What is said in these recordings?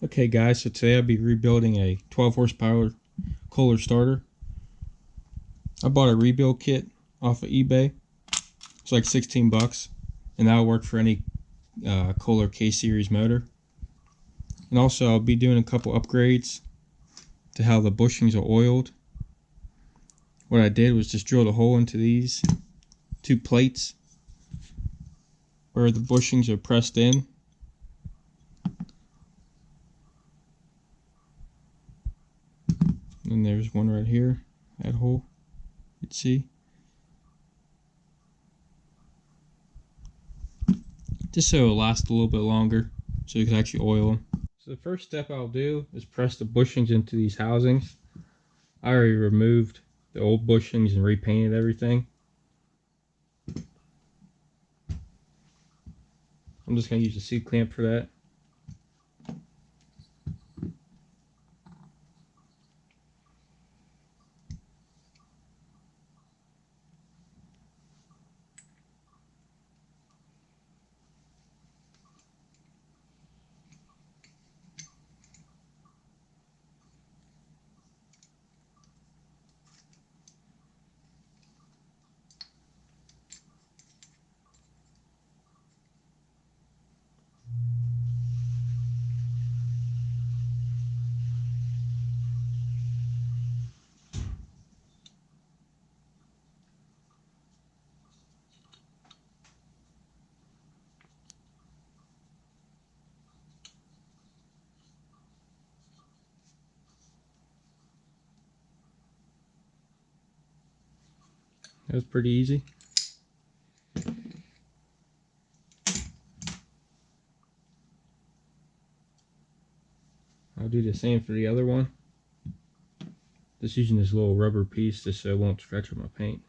Okay guys, so today I'll be rebuilding a 12 horsepower Kohler starter. I bought a rebuild kit off of eBay. It's like 16 bucks and that'll work for any Kohler K-series motor. And also I'll be doing a couple upgrades to how the bushings are oiled. What I did was just drill a hole into these two plates where the bushings are pressed in. And there's one right here, that hole, you can see. Just so it'll last a little bit longer, so you can actually oil them. So the first step I'll do is press the bushings into these housings. I already removed the old bushings and repainted everything. I'm just going to use a C-clamp for that. That was pretty easy. I'll do the same for the other one. Just using this little rubber piece just so it won't scratch up my paint.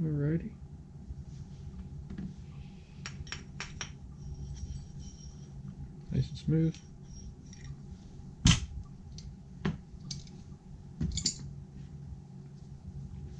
Alrighty. Nice and smooth.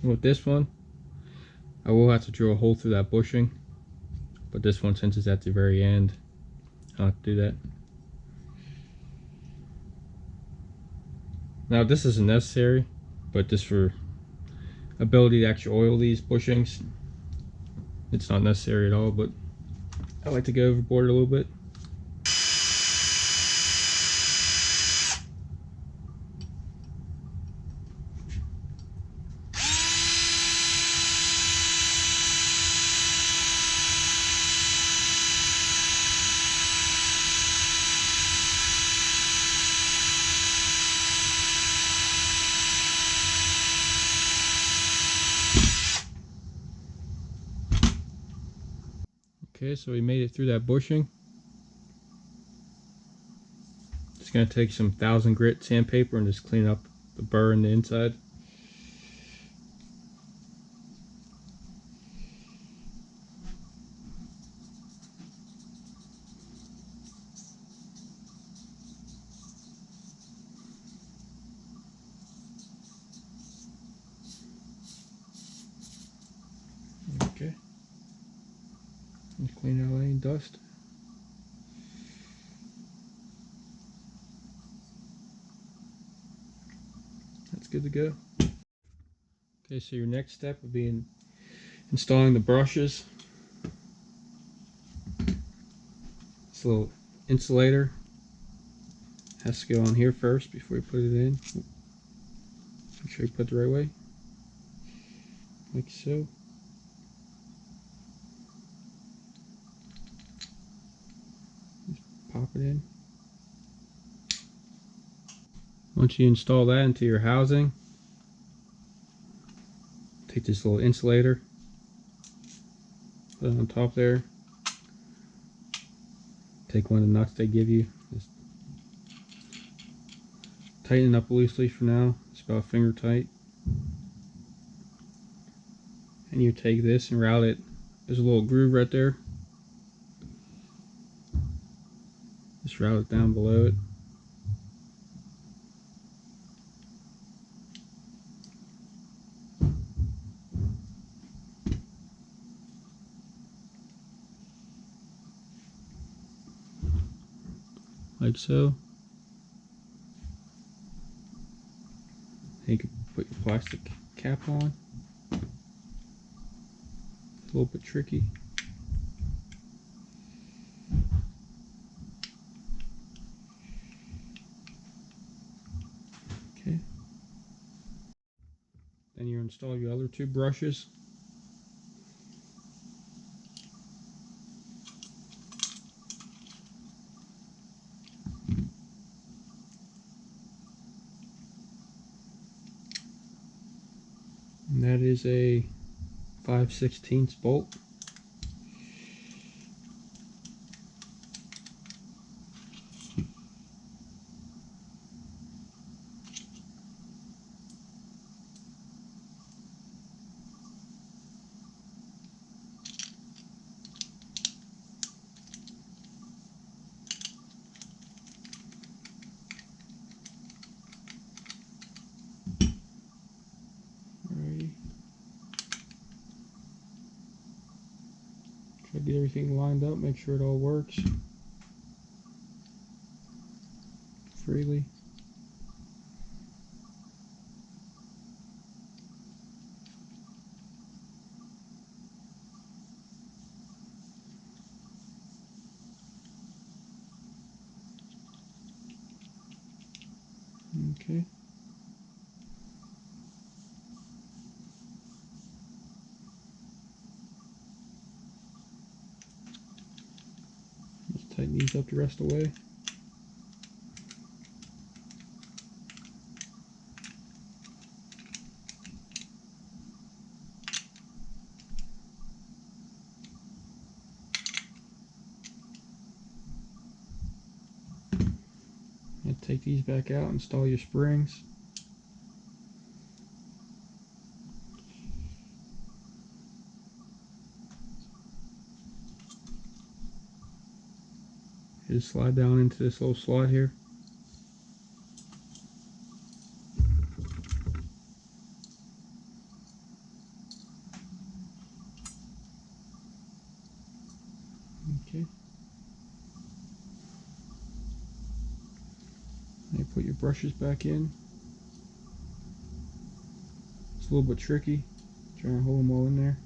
And with this one, I will have to drill a hole through that bushing, but this one, since it's at the very end, I'll have to do that. Now this isn't necessary, but just for ability to actually oil these bushings, it's not necessary at all, but I like to go overboard a little bit. Okay, so we made it through that bushing. Just gonna take some 1000 grit sandpaper and just clean up the burr in the inside. Clean out any dust. That's good to go. Okay, so your next step would be installing the brushes. This little insulator has to go on here first before you put it in. Make sure you put it the right way, like so. Just pop it in. Once you install that into your housing, take this little insulator, put it on top there. Take one of the nuts they give you. Just tighten it up loosely for now. It's about finger tight. And you take this and route it. There's a little groove right there. Just route it down below it. Like so. And you can put your plastic cap on. It's a little bit tricky. Okay. Then you install your other two brushes. And that is a 5/16 bolt. Alrighty. Try to get everything lined up, make sure it all works freely. Okay. Just tighten these up the rest of the way. And take these back out, install your springs. Just slide down into this little slot here. Okay. And you put your brushes back in. It's a little bit tricky, trying to hold them all in there.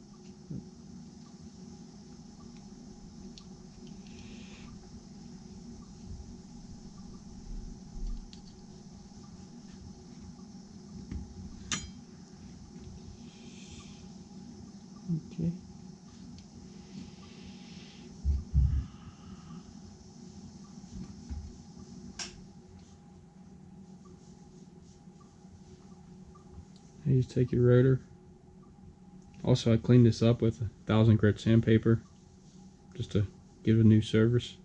Okay. And you just take your rotor. Also, I cleaned this up with 1000 grit sandpaper just to give it a new service.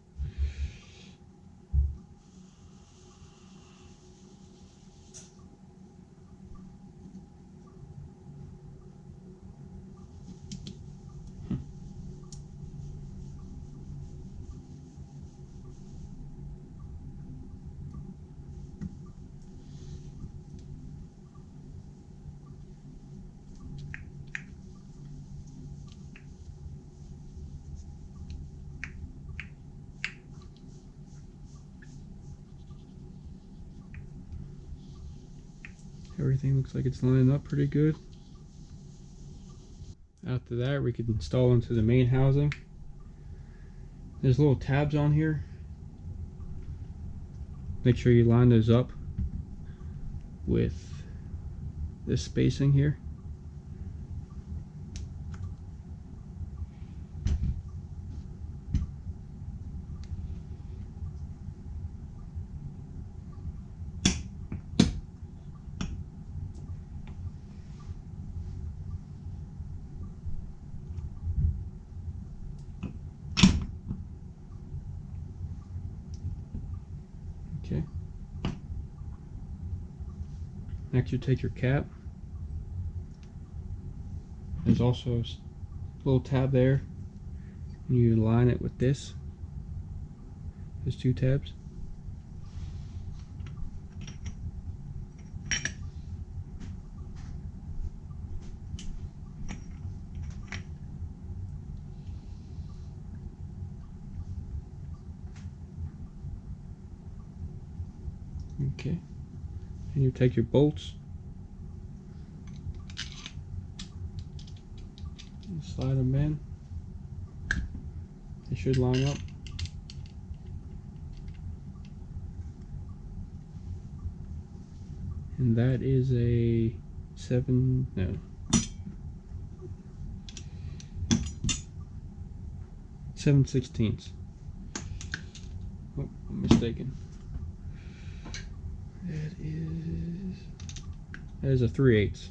Everything looks like it's lining up pretty good. After that, we can install into the main housing. There's little tabs on here. Make sure you line those up with this spacing here. Okay. Next, you take your cap. There's also a little tab there. You line it with this. There's two tabs. Okay. And you take your bolts. And slide them in. They should line up. And that is a 7/16. Oh, I'm mistaken. That is a 3/8.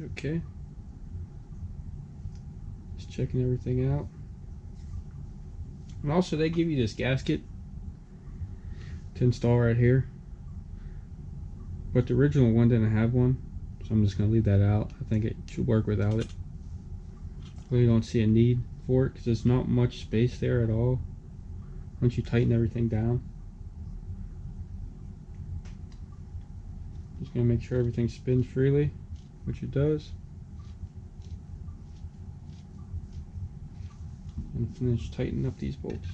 Okay. Just checking everything out. And also they give you this gasket to install right here. But the original one didn't have one. So I'm just going to leave that out. I think it should work without it. Really don't see a need for it because there's not much space there at all once you tighten everything down. Just going to make sure everything spins freely, which it does. And finish tightening up these bolts.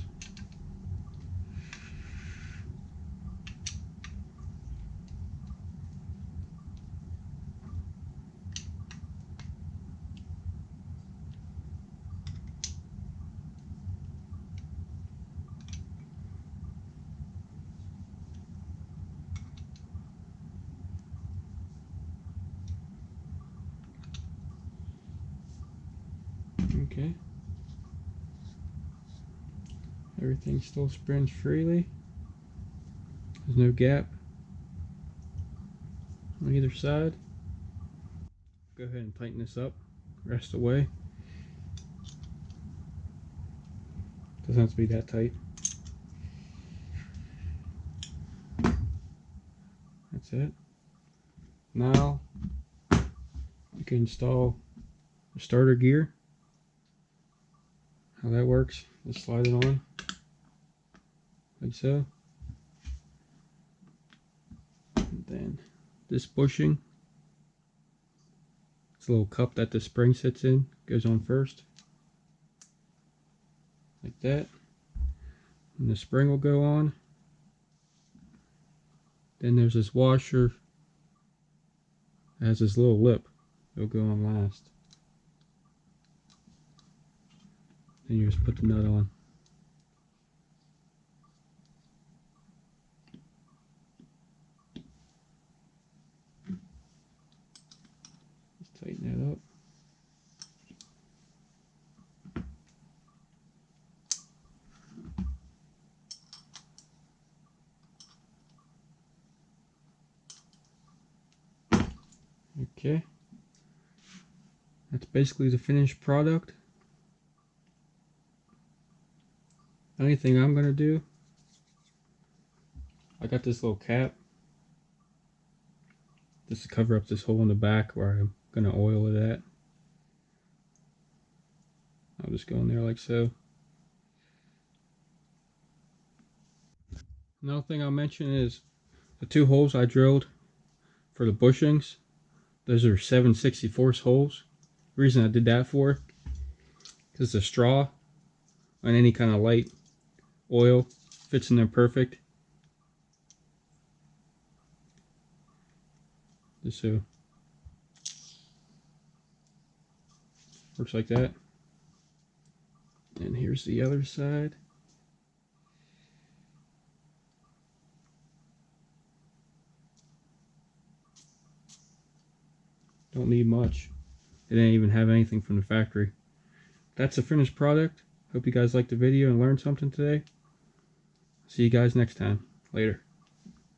Okay. Everything still spins freely. There's no gap on either side. Go ahead and tighten this up. Rest away. Doesn't have to be that tight. That's it. Now you can install the starter gear. How that works, just slide it on like so. And then this bushing, this little cup that the spring sits in, goes on first. Like that. And the spring will go on. Then there's this washer that has this little lip. It'll go on last. Then you just put the nut on. Just tighten that up. Okay. That's basically the finished product. Only thing I'm going to do, I got this little cap just to cover up this hole in the back where I'm going to oil it at. I'll just go in there like so. Another thing I'll mention is the two holes I drilled for the bushings. Those are 7/64 holes. The reason I did that for, because the straw on any kind of light oil fits in there perfect. Just so works like that. And here's the other side. Don't need much. It didn't even have anything from the factory. That's the finished product. Hope you guys liked the video and learned something today. See you guys next time. Later.